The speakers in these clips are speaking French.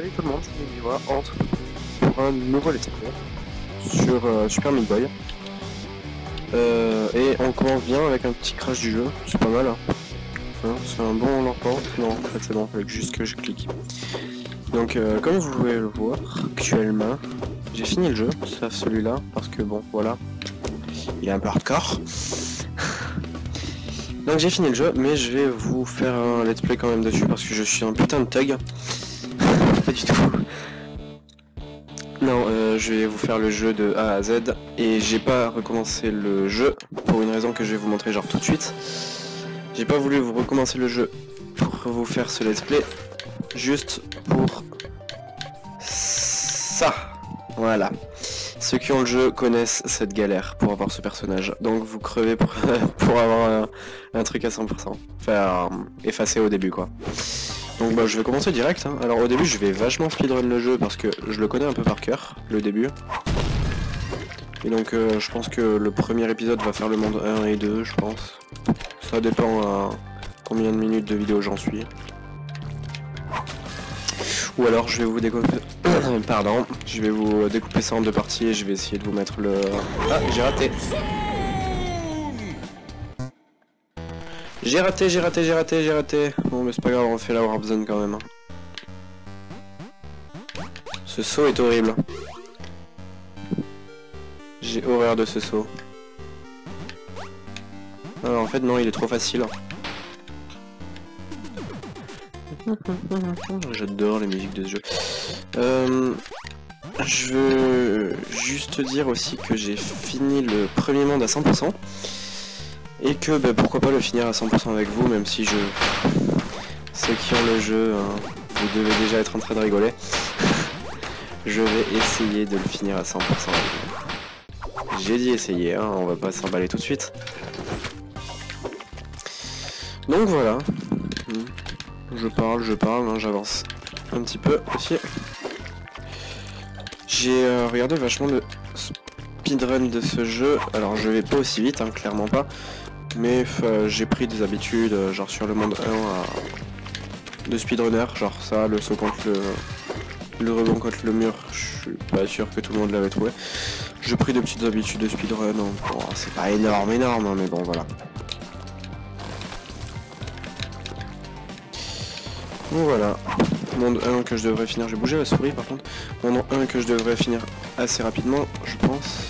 Salut tout le monde, c'est Niwa, on se retrouve pour un nouveau let's play sur Super Meat Boy. Et on commence bien avec un petit crash du jeu, c'est pas mal. Hein, c'est un bon lancement, non en fait c'est bon, avec juste que je clique. Donc comme vous pouvez le voir, actuellement, j'ai fini le jeu, sauf celui-là, parce que bon, voilà, il est un peu hardcore. Donc j'ai fini le jeu, mais je vais vous faire un let's play quand même dessus, parce que je suis un putain de thug. Pas du tout. Non, je vais vous faire le jeu de A à Z et j'ai pas recommencé le jeu pour une raison que je vais vous montrer genre tout de suite. J'ai pas voulu vous recommencer le jeu pour vous faire ce let's play, juste pour ça. Voilà. Ceux qui ont le jeu connaissent cette galère pour avoir ce personnage. Donc vous crevez pour, pour avoir un truc à 100%. Enfin, effacer au début quoi. Donc bah je vais commencer direct, hein. Alors au début je vais vachement speedrun le jeu parce que je le connais un peu par cœur, le début. Et donc je pense que le premier épisode va faire le monde 1 et 2 je pense. Ça dépend à combien de minutes de vidéo j'en suis. Ou alors je vais vous découper... Pardon, je vais vous découper ça en deux parties et je vais essayer de vous mettre le... Ah, j'ai raté. J'ai raté. Bon mais c'est pas grave, on fait la warp zone quand même. Ce saut est horrible. J'ai horreur de ce saut. Alors en fait non, il est trop facile. J'adore les musiques de ce jeu. Je veux juste dire aussi que j'ai fini le premier monde à 100%. Et que bah, pourquoi pas le finir à 100% avec vous, même si je... Ceux qui ont le jeu, hein, vous devez déjà être en train de rigoler. Je vais essayer de le finir à 100% avec vous. J'ai dit essayer, hein, on va pas s'emballer tout de suite. Donc voilà. Je parle, hein, j'avance un petit peu aussi. J'ai regardé vachement de speedrun de ce jeu. Alors je vais pas aussi vite, hein, clairement pas. Mais j'ai pris des habitudes, genre sur le monde 1 de speedrunner, genre ça, le saut contre le rebond contre le mur, je suis pas sûr que tout le monde l'avait trouvé. J'ai pris des petites habitudes de speedrun, hein. Bon, c'est pas énorme, hein, mais bon voilà. Bon voilà, monde 1 que je devrais finir, j'ai bougé la souris par contre. Monde 1 que je devrais finir assez rapidement, je pense.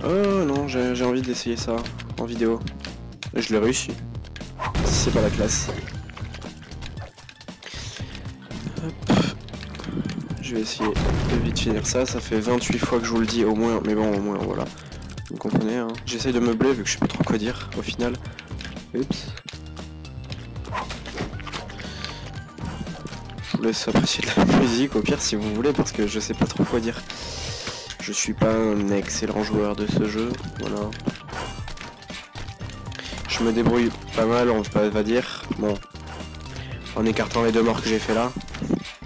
Oh non, j'ai envie d'essayer ça en vidéo. Et je l'ai réussi. Si c'est pas la classe. Hop. Je vais essayer de vite finir ça. Ça fait 28 fois que je vous le dis au moins. Mais bon, au moins, voilà. Vous comprenez, hein. J'essaye de meubler vu que je sais pas trop quoi dire au final. Oups. Je vous laisse apprécier de la musique au pire si vous voulez parce que je sais pas trop quoi dire. Je suis pas un excellent joueur de ce jeu, voilà. Je me débrouille pas mal, on va dire. Bon, en écartant les 2 morts que j'ai fait là,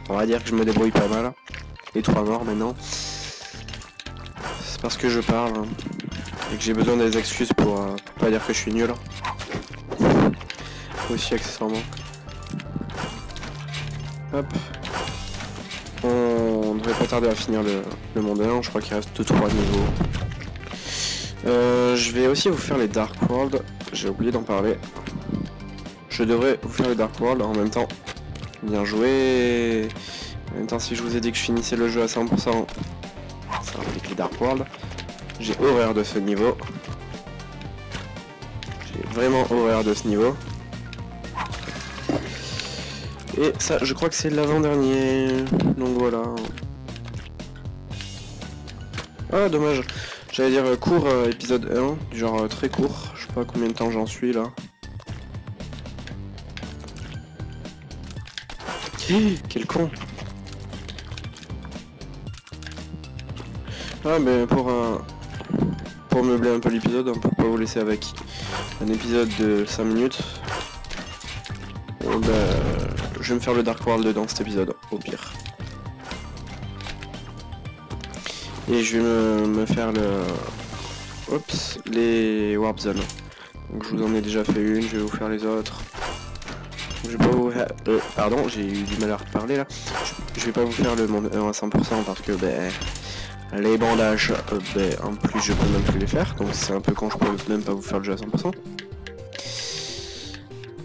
on va dire que je me débrouille pas mal. Les 3 morts maintenant. C'est parce que je parle, hein, et que j'ai besoin des excuses pour pas dire que je suis nul. Aussi accessoirement. Hop. On devrait pas tarder à finir le monde 1, je crois qu'il reste 2-3 niveaux. Je vais aussi vous faire les Dark World, j'ai oublié d'en parler. Je devrais vous faire les Dark World en même temps. Bien joué. En même temps, si je vous ai dit que je finissais le jeu à 100%, ça implique les Dark World. J'ai horreur de ce niveau. J'ai vraiment horreur de ce niveau. Et ça, je crois que c'est l'avant-dernier. Donc voilà. Ah, dommage. J'allais dire court épisode 1, du genre très court. Je sais pas combien de temps j'en suis là. Quel con. Ah, mais pour meubler un peu l'épisode, on peut pas vous laisser avec un épisode de 5 minutes. Je vais me faire le Dark World dans cet épisode, au pire. Et je vais me faire les Warp Zones. Donc je vous en ai déjà fait une, je vais vous faire les autres. Je vais pas vous faire... pardon, j'ai eu du mal à reparler là. Je vais pas vous faire le monde à 100% parce que ben... Les bandages, en plus je peux même plus les faire, donc c'est un peu con, je peux même pas vous faire le jeu à 100%.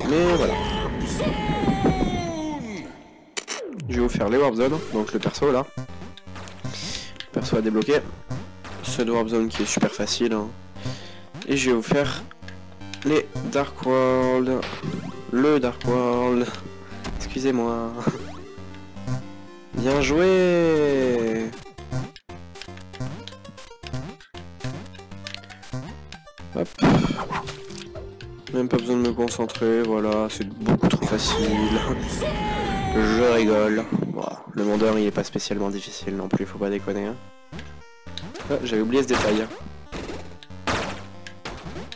Mais voilà. Je vais vous faire les Warp Zones, donc le perso là. Le perso à débloquer. Ce Warp Zone qui est super facile. Hein. Et je vais vous faire les Dark World. Le Dark World. Excusez-moi. Bien joué. Hop. Même pas besoin de me concentrer, voilà, c'est beaucoup trop facile. Je rigole. Bon, le mondeur il est pas spécialement difficile non plus, faut pas déconner. Hein. Ah, j'avais oublié ce détail.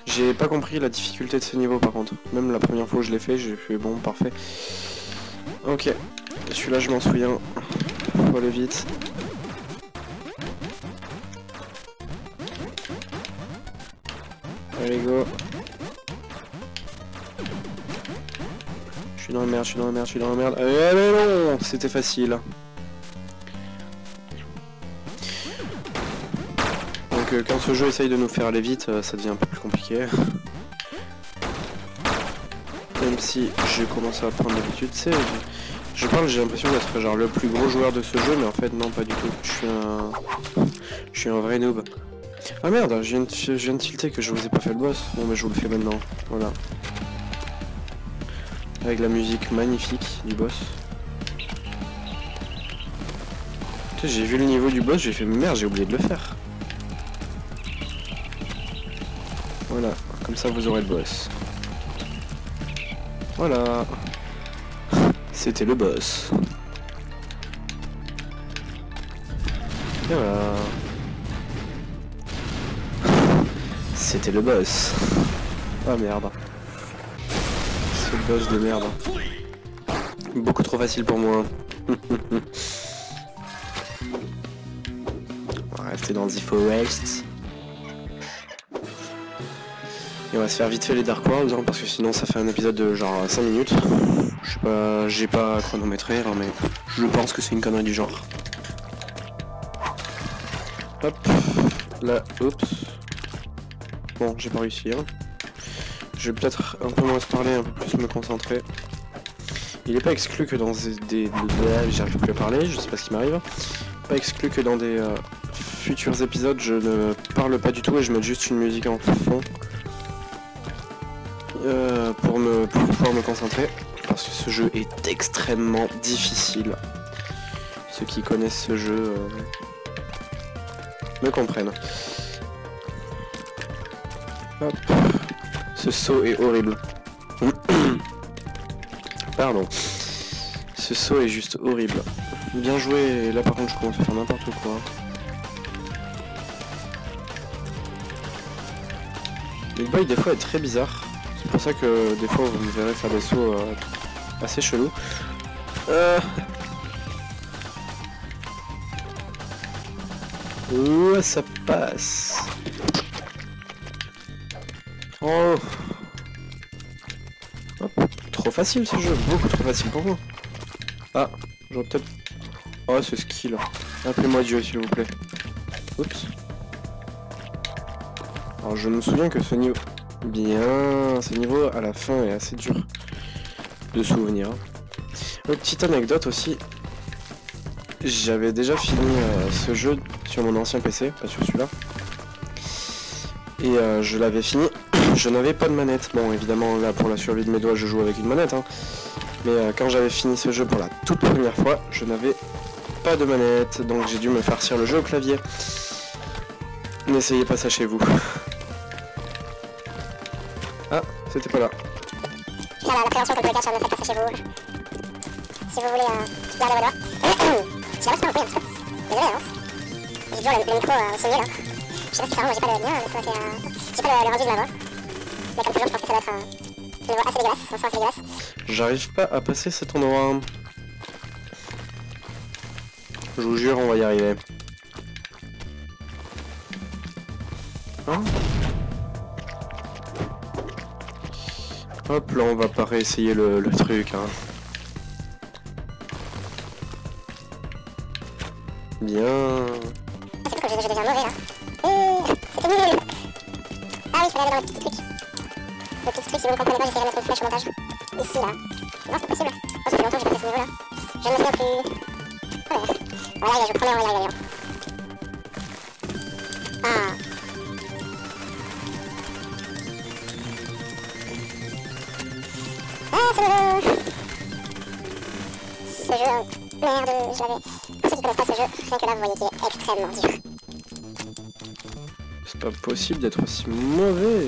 J'ai pas compris la difficulté de ce niveau par contre. Même la première fois que je l'ai fait, j'ai fait bon, parfait. Ok, celui-là je m'en souviens. Faut aller vite. Allez go. Je suis dans la merde, je suis dans la merde, je suis dans la merde. Allez non, c'était facile. Donc quand ce jeu essaye de nous faire aller vite, ça devient un peu plus compliqué. Même si je commence à prendre l'habitude, tu sais, je parle, j'ai l'impression d'être genre le plus gros joueur de ce jeu, mais en fait non, pas du tout. Je suis un vrai noob. Ah merde, je viens de tilter que je vous ai pas fait le boss. Bon mais je vous le fais maintenant, voilà. Avec la musique magnifique du boss. J'ai vu le niveau du boss, j'ai fait merde, j'ai oublié de le faire. Voilà, comme ça vous aurez le boss. Voilà. C'était le boss. Et voilà. C'était le boss. Ah merde. C'est le boss de merde. Beaucoup trop facile pour moi. On va rester dans The Forest. Et on va se faire vite fait les Dark Worlds hein, parce que sinon ça fait un épisode de genre 5 minutes. Je sais pas, j'ai pas chronométré hein, mais je pense que c'est une connerie du genre. Hop, là, oups. Bon, j'ai pas réussi. Hein. Je vais peut-être un peu moins se parler, un peu plus me concentrer. Il n'est pas exclu que dans des j'arrive plus à parler, je sais pas ce qui m'arrive. Pas exclu que dans des futurs épisodes, je ne parle pas du tout et je mets juste une musique en fond. Pour pouvoir me concentrer. Parce que ce jeu est extrêmement difficile. Ceux qui connaissent ce jeu me comprennent. Hop. Ce saut est horrible. Pardon. Ce saut est juste horrible. Bien joué, là par contre je commence à faire n'importe quoi. Le boy des fois est très bizarre. C'est pour ça que des fois vous me verrez faire des sauts assez chelous. Ouh, ça passe. Oh. Hop. Trop facile ce jeu, beaucoup trop facile pour moi. Ah, j'aurais peut-être... Oh, ce skill. Appelez-moi Dieu s'il vous plaît. Oups. Alors je me souviens que ce niveau... Bien, ce niveau à la fin est assez dur de souvenir. Petite anecdote aussi. J'avais déjà fini ce jeu sur mon ancien PC, pas sur celui-là. Et je l'avais fini, je n'avais pas de manette. Bon évidemment là pour la survie de mes doigts je joue avec une manette hein. Mais quand j'avais fini ce jeu pour la toute première fois, je n'avais pas de manette. Donc j'ai dû me farcir le jeu au clavier. N'essayez pas ça chez vous. Ah, c'était pas là. Voilà, la prévention contre le cache, ne faites pas ça chez vous. Si vous voulez garder vos doigts. Je sais pas si c'est un peu un petit peu. Désolé hein. J'ai toujours le micro au sommier là. Je sais pas si ça rend, moi j'ai pas le mien, mais ça c'est... J'ai pas le rendu de ma voix. Mais comme toujours, je pense que ça doit être un niveau assez dégueulasse, un son assez dégueulasse. J'arrive pas à passer cet endroit. Je vous jure, on va y arriver. Hein? Hop là, on va pas réessayer le truc, hein. Bien. Ah, c'est cool, je deviens mauvais là. C'était nul. Ah oui, il fallait aller dans le petit truc. Le petit truc, si vous ne comprenez pas, j'essaierai de mettre une flèche au montage. Ici là. Non, c'est possible. Oh, ça fait longtemps que j'ai pas fait ce niveau là. Je ne me souviens plus. Ouais. Voilà, je promets, on va y arriver. Ah. Ah, c'est nouveau. Ce jeu, merde, je l'avais... Pour ceux qui connaissent pas ce jeu, rien que là, vous voyez qu'il est extrêmement dur. C'est pas possible d'être aussi mauvais.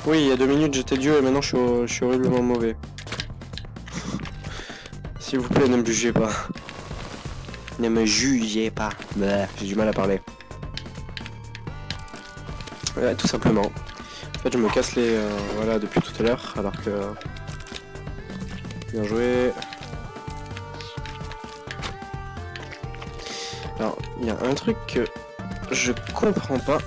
Oui, il y a 2 minutes j'étais Dieu et maintenant je suis horriblement mauvais. S'il vous plaît, ne me jugez pas. Ne me jugez pas. J'ai du mal à parler. Ouais, tout simplement. En fait, je me casse les... voilà, depuis tout à l'heure, alors que... Bien joué. Alors, il y a un truc que je comprends pas.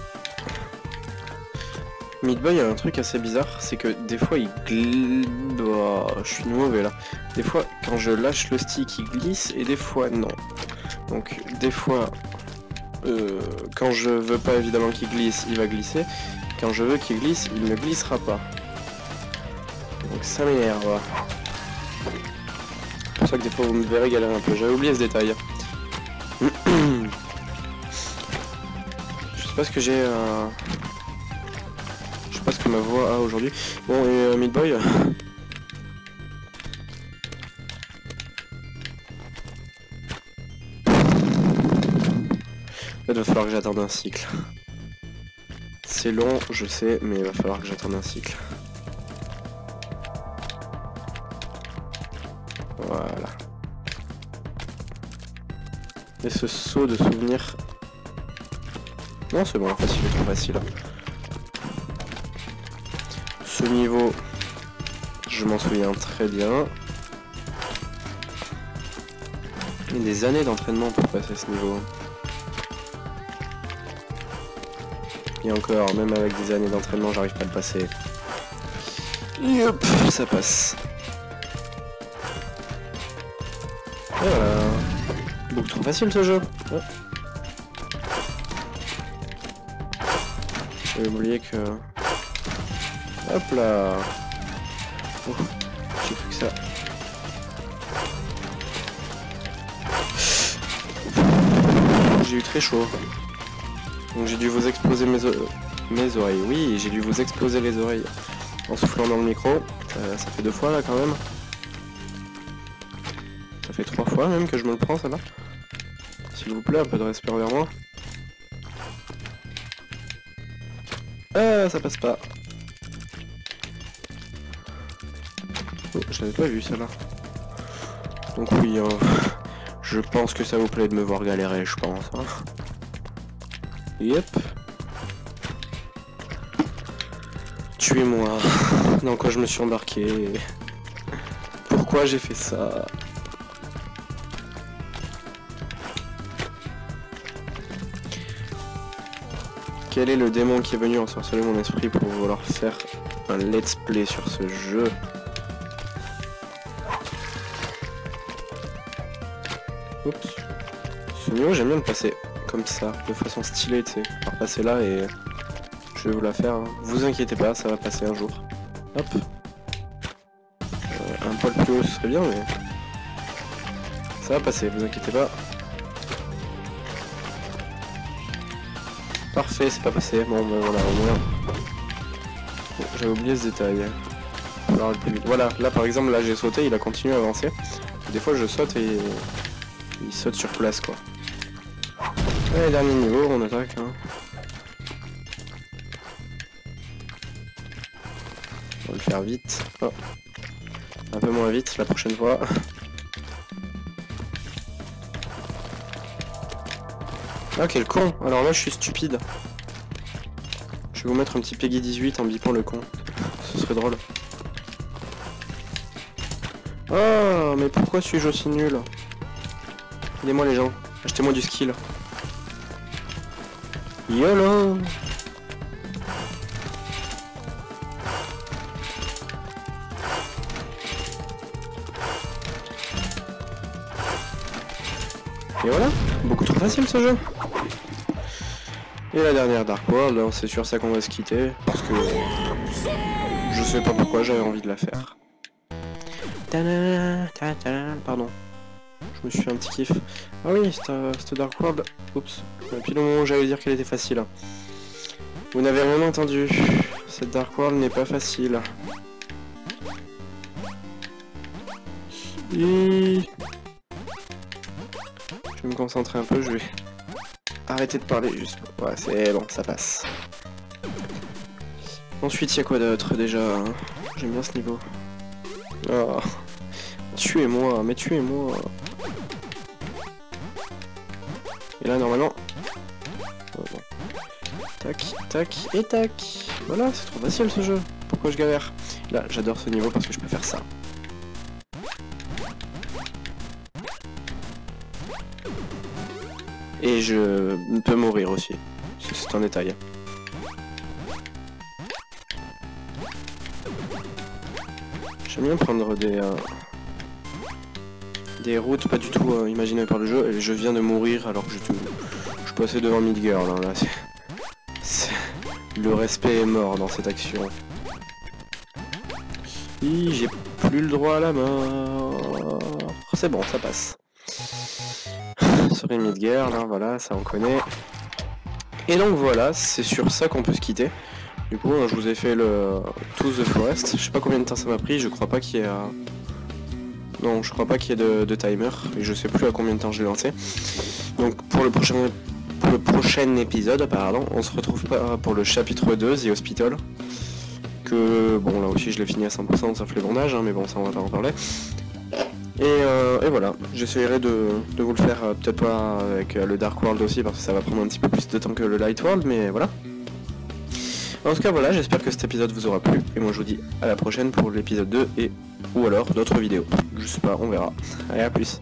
Meatboy a un truc assez bizarre, c'est que des fois il glisse... Oh, je suis mauvais là. Des fois, quand je lâche le stick, il glisse, et des fois, non. Donc, des fois, quand je veux pas évidemment qu'il glisse, il va glisser. Quand je veux qu'il glisse, il ne glissera pas. Donc ça m'énerve. C'est pour ça que des fois vous me verrez galérer un peu. J'avais oublié ce détail. Je sais pas ce que j'ai... Je sais pas ce que ma voix a aujourd'hui. Bon, et Meatboy... Il va falloir que j'attende un cycle. C'est long, je sais, mais il va falloir que j'attende un cycle. Voilà. Et ce saut de souvenir... Non, c'est bon, facile, trop facile. Ce niveau, je m'en souviens très bien. Il y a des années d'entraînement pour passer ce niveau. Et encore, même avec des années d'entraînement, j'arrive pas à le passer. Yep, ça passe. Et voilà. Beaucoup trop facile ce jeu. Oh. J'avais oublié que... Hop là. Oh, j'ai cru que ça... J'ai eu très chaud. Donc j'ai dû vous exploser mes oreilles. Oui, j'ai dû vous exploser les oreilles en soufflant dans le micro. Ça fait 2 fois là quand même. Ça fait 3 fois même que je me le prends, ça va. S'il vous plaît, un peu de respect vers moi. Ah, ça passe pas. Oh, je l'avais pas vu celle-là. Donc oui, je pense que ça vous plaît de me voir galérer, je pense. Hein. Yep. Tuez-moi. Dans quoi je me suis embarqué? Pourquoi j'ai fait ça? Quel est le démon qui est venu ensorceler mon esprit pour vouloir faire un let's play sur ce jeu? Oups. Ce niveau, j'aime bien le passer comme ça, de façon stylée, tu sais. Alors passer là et je vais vous la faire. Hein. Vous inquiétez pas, ça va passer un jour. Hop. Un poil plus haut, ce serait bien, mais ça va passer, vous inquiétez pas. Parfait, c'est pas passé. Bon, ben voilà, au moins. Bon, j'avais oublié ce détail. Alors, plus vite. Voilà, là par exemple, là j'ai sauté, il a continué à avancer. Des fois je saute et il saute sur place, quoi. Allez, dernier niveau, on attaque. Hein. On va le faire vite. Oh. Un peu moins vite la prochaine fois. Ah, quel con! Alors là, je suis stupide. Je vais vous mettre un petit Peggy 18 en bipant le con. Ce serait drôle. Oh, mais pourquoi suis-je aussi nul? Aidez-moi les gens. Achetez-moi du skill. YOLO! Et voilà, beaucoup trop facile ce jeu. Et la dernière Dark World, c'est sur ça qu'on va se quitter, parce que je sais pas pourquoi j'avais envie de la faire. Pardon, je me suis fait un petit kiff. Ah oui, cette Dark World, oups, depuis le moment où j'allais dire qu'elle était facile. Vous n'avez rien entendu, cette Dark World n'est pas facile. Je vais me concentrer un peu, je vais arrêter de parler juste. Ouais, c'est bon, ça passe. Ensuite, il y a quoi d'autre déjà hein. J'aime bien ce niveau. Oh. Tuez-moi, mais tuez-moi. Et là, normalement... Oh, bon. Tac, tac, et tac. Voilà, c'est trop facile ce jeu. Pourquoi je galère? Là, j'adore ce niveau parce que je peux faire ça. Et je peux mourir aussi. C'est un détail. J'aime bien prendre des routes pas du tout imaginées par le jeu. Et je viens de mourir alors que je passais devant Midgirl. Hein, là, le respect est mort dans cette action. J'ai plus le droit à la mort. C'est bon, ça passe. Sur une Midgirl, hein, voilà, ça on connaît. Et donc voilà, c'est sur ça qu'on peut se quitter. Du coup, je vous ai fait le To the Forest. Je sais pas combien de temps ça m'a pris, je crois pas qu'il y ait... Non, je crois pas qu'il y ait de timer, et je sais plus à combien de temps je l'ai lancé. Donc pour le prochain épisode, pardon, on se retrouve pas pour le chapitre 2, The Hospital. Que, bon, là aussi je l'ai fini à 100%, sauf les bandages, hein, mais bon, ça on va pas en parler. Et voilà, j'essaierai de vous le faire, peut-être pas avec le Dark World aussi, parce que ça va prendre un petit peu plus de temps que le Light World, mais voilà. En tout cas voilà, j'espère que cet épisode vous aura plu, et moi je vous dis à la prochaine pour l'épisode 2, ou alors d'autres vidéos. Je sais pas, on verra. Allez, à plus.